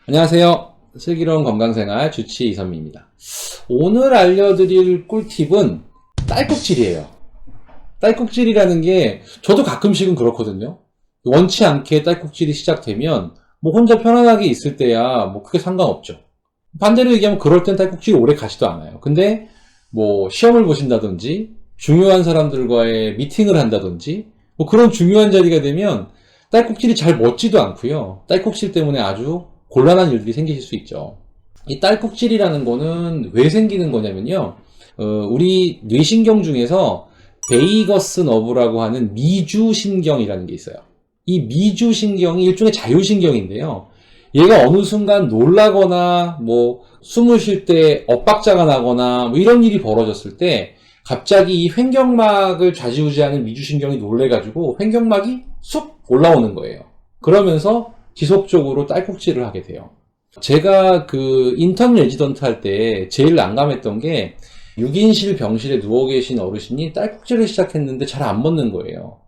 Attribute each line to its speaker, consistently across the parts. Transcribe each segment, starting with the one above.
Speaker 1: 안녕하세요. 슬기로운 건강생활 주치 이선미입니다. 오늘 알려드릴 꿀팁은 딸꾹질이에요. 딸꾹질이라는 게 저도 가끔씩은 그렇거든요. 원치 않게 딸꾹질이 시작되면 뭐 혼자 편안하게 있을 때야 뭐 크게 상관없죠. 반대로 얘기하면 그럴 땐 딸꾹질이 오래 가지도 않아요. 근데 뭐 시험을 보신다든지 중요한 사람들과의 미팅을 한다든지 뭐 그런 중요한 자리가 되면 딸꾹질이 잘 멎지도 않고요. 딸꾹질 때문에 아주 곤란한 일들이 생기실 수 있죠. 이 딸꾹질이라는 거는 왜 생기는 거냐면요. 우리 뇌신경 중에서 베이거스 너브라고 하는 미주신경이라는 게 있어요. 이 미주신경이 일종의 자율신경인데요. 얘가 어느 순간 놀라거나 뭐 숨을 쉴 때 엇박자가 나거나 뭐 이런 일이 벌어졌을 때 갑자기 이 횡격막을 좌지우지하는 미주신경이 놀래가지고 횡격막이 쑥 올라오는 거예요. 그러면서 지속적으로 딸꾹질을 하게 돼요. 제가 그 인턴 레지던트 할 때 제일 난감했던 게 6인실 병실에 누워 계신 어르신이 딸꾹질을 시작했는데 잘 안 멎는 거예요.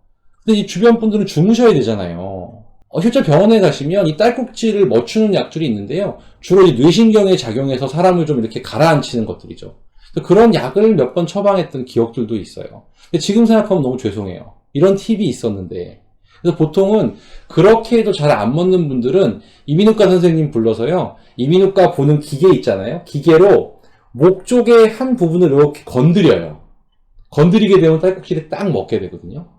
Speaker 1: 근데 이 주변 분들은 주무셔야 되잖아요. 실제 병원에 가시면 이 딸꾹질을 멈추는 약들이 있는데요. 주로 이 뇌신경에 작용해서 사람을 좀 이렇게 가라앉히는 것들이죠. 그런 약을 몇 번 처방했던 기억들도 있어요. 근데 지금 생각하면 너무 죄송해요. 이런 팁이 있었는데. 그래서 보통은 그렇게 해도 잘 안 멎는 분들은 이비인후과 선생님 불러서요. 이비인후과 보는 기계 있잖아요. 기계로 목 쪽의 한 부분을 이렇게 건드려요. 건드리게 되면 딸꾹질이 딱 멎게 되거든요.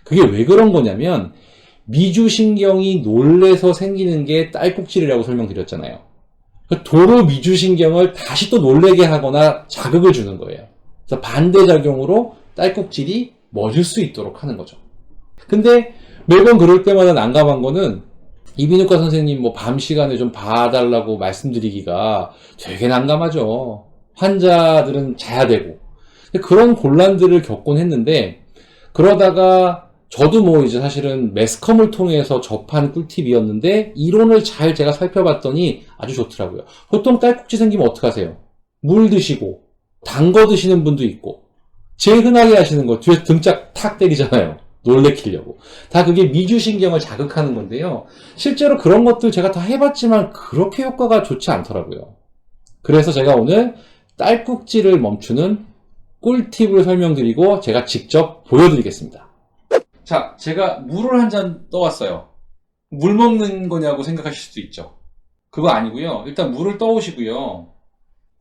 Speaker 1: 그게 왜 그런 거냐면 미주신경이 놀래서 생기는 게 딸꾹질이라고 설명드렸잖아요. 도로 미주신경을 다시 또 놀래게 하거나 자극을 주는 거예요. 그래서 반대작용으로 딸꾹질이 멎을 수 있도록 하는 거죠. 근데 매번 그럴 때마다 난감한 거는 이비인후과 선생님 뭐 밤 시간에 좀 봐달라고 말씀드리기가 되게 난감하죠. 환자들은 자야 되고. 그런 곤란들을 겪곤 했는데 그러다가 저도 뭐 이제 사실은 매스컴을 통해서 접한 꿀팁이었는데 이론을 잘 제가 살펴봤더니 아주 좋더라고요. 보통 딸꾹질 생기면 어떡하세요? 물 드시고 단 거 드시는 분도 있고 제일 흔하게 하시는 거 뒤에서 등짝 탁 때리잖아요. 놀래키려고. 다 그게 미주신경을 자극하는 건데요. 실제로 그런 것들 제가 다 해봤지만 그렇게 효과가 좋지 않더라고요. 그래서 제가 오늘 딸꾹질을 멈추는 꿀팁을 설명드리고 제가 직접 보여드리겠습니다. 자, 제가 물을 한 잔 떠왔어요. 물 먹는 거냐고 생각하실 수도 있죠. 그거 아니고요. 일단 물을 떠오시고요.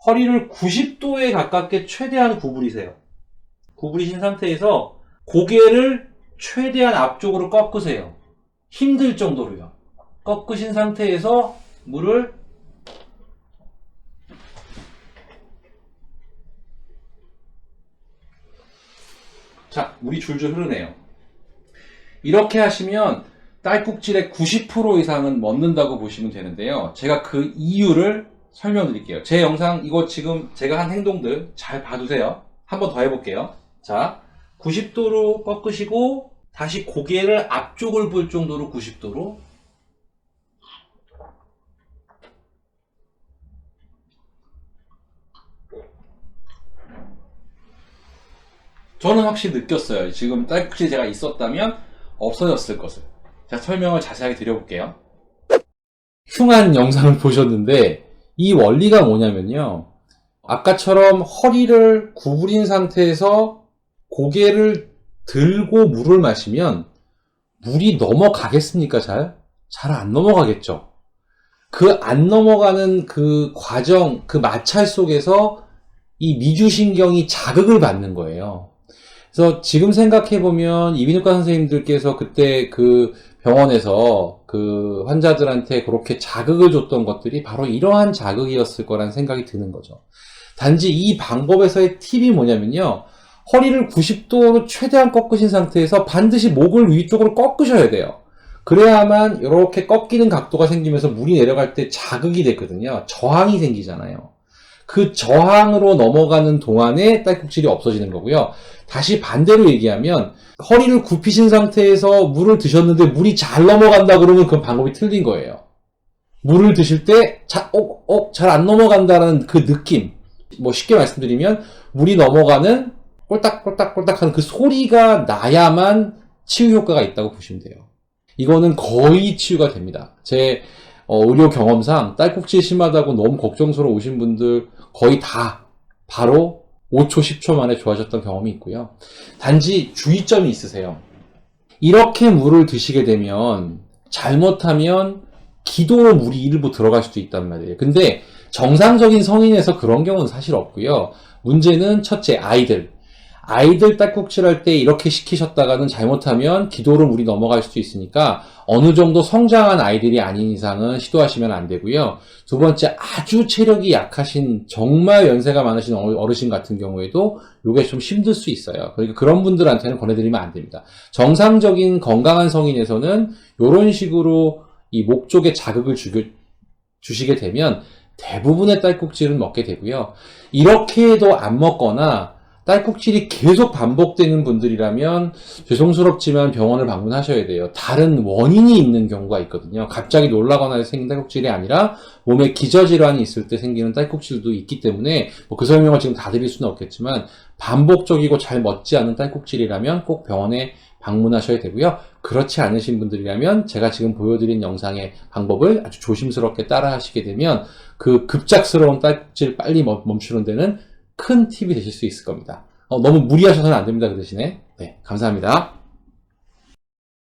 Speaker 1: 허리를 90도에 가깝게 최대한 구부리세요. 구부리신 상태에서 고개를 최대한 앞쪽으로 꺾으세요. 힘들 정도로요. 꺾으신 상태에서 물을 자, 물이 줄줄 흐르네요. 이렇게 하시면 딸꾹질의 90% 이상은 멎는다고 보시면 되는데요. 제가 그 이유를 설명드릴게요. 제 영상 이거 지금 제가 한 행동들 잘 봐두세요. 한 번 더 해볼게요. 자, 90도로 꺾으시고 다시 고개를 앞쪽을 볼 정도로 90도로 저는 확실히 느꼈어요. 지금 딸꾹질이 제가 있었다면 없어졌을 것을. 제가 설명을 자세하게 드려볼게요. 흉한 영상을 보셨는데 이 원리가 뭐냐면요. 아까처럼 허리를 구부린 상태에서 고개를 들고 물을 마시면 물이 넘어가겠습니까? 잘 안 넘어가겠죠. 그 안 넘어가는 그 과정, 그 마찰 속에서 이 미주신경이 자극을 받는 거예요. 그래서 지금 생각해보면 이비인후과 선생님들께서 그때 그 병원에서 그 환자들한테 그렇게 자극을 줬던 것들이 바로 이러한 자극이었을 거란 생각이 드는 거죠. 단지 이 방법에서의 팁이 뭐냐면요. 허리를 90도로 최대한 꺾으신 상태에서 반드시 목을 위쪽으로 꺾으셔야 돼요. 그래야만 이렇게 꺾이는 각도가 생기면서 물이 내려갈 때 자극이 되거든요. 저항이 생기잖아요. 그 저항으로 넘어가는 동안에 딸꾹질이 없어지는 거고요. 다시 반대로 얘기하면 허리를 굽히신 상태에서 물을 드셨는데 물이 잘 넘어간다 그러면 그 방법이 틀린 거예요. 물을 드실 때 잘 안 넘어간다는 그 느낌. 뭐 쉽게 말씀드리면 물이 넘어가는 꼴딱꼴딱꼴딱 하는 그 소리가 나야만 치유 효과가 있다고 보시면 돼요. 이거는 거의 치유가 됩니다. 제 의료 경험상 딸꾹질 심하다고 너무 걱정스러워 오신 분들 거의 다 바로 5초, 10초 만에 좋아졌던 경험이 있고요. 단지 주의점이 있으세요. 이렇게 물을 드시게 되면 잘못하면 기도로 물이 일부 들어갈 수도 있단 말이에요. 근데 정상적인 성인에서 그런 경우는 사실 없고요. 문제는 첫째, 아이들 딸꾹질할 때 이렇게 시키셨다가는 잘못하면 기도로 물이 넘어갈 수도 있으니까 어느 정도 성장한 아이들이 아닌 이상은 시도하시면 안 되고요. 두 번째, 아주 체력이 약하신 정말 연세가 많으신 어르신 같은 경우에도 이게 좀 힘들 수 있어요. 그러니까 그런 분들한테는 권해드리면 안 됩니다. 정상적인 건강한 성인에서는 이런 식으로 이 목 쪽에 자극을 주시게 되면 대부분의 딸꾹질은 먹게 되고요. 이렇게 해도 안 먹거나 딸꾹질이 계속 반복되는 분들이라면 죄송스럽지만 병원을 방문하셔야 돼요. 다른 원인이 있는 경우가 있거든요. 갑자기 놀라거나 해서 생긴 딸꾹질이 아니라 몸에 기저질환이 있을 때 생기는 딸꾹질도 있기 때문에 그 설명을 지금 다 드릴 수는 없겠지만 반복적이고 잘 멎지 않은 딸꾹질이라면 꼭 병원에 방문하셔야 되고요. 그렇지 않으신 분들이라면 제가 지금 보여드린 영상의 방법을 아주 조심스럽게 따라 하시게 되면 그 급작스러운 딸꾹질 빨리 멈추는 데는 큰 팁이 되실 수 있을 겁니다. 너무 무리하셔서는 안 됩니다. 그 대신에. 네, 감사합니다.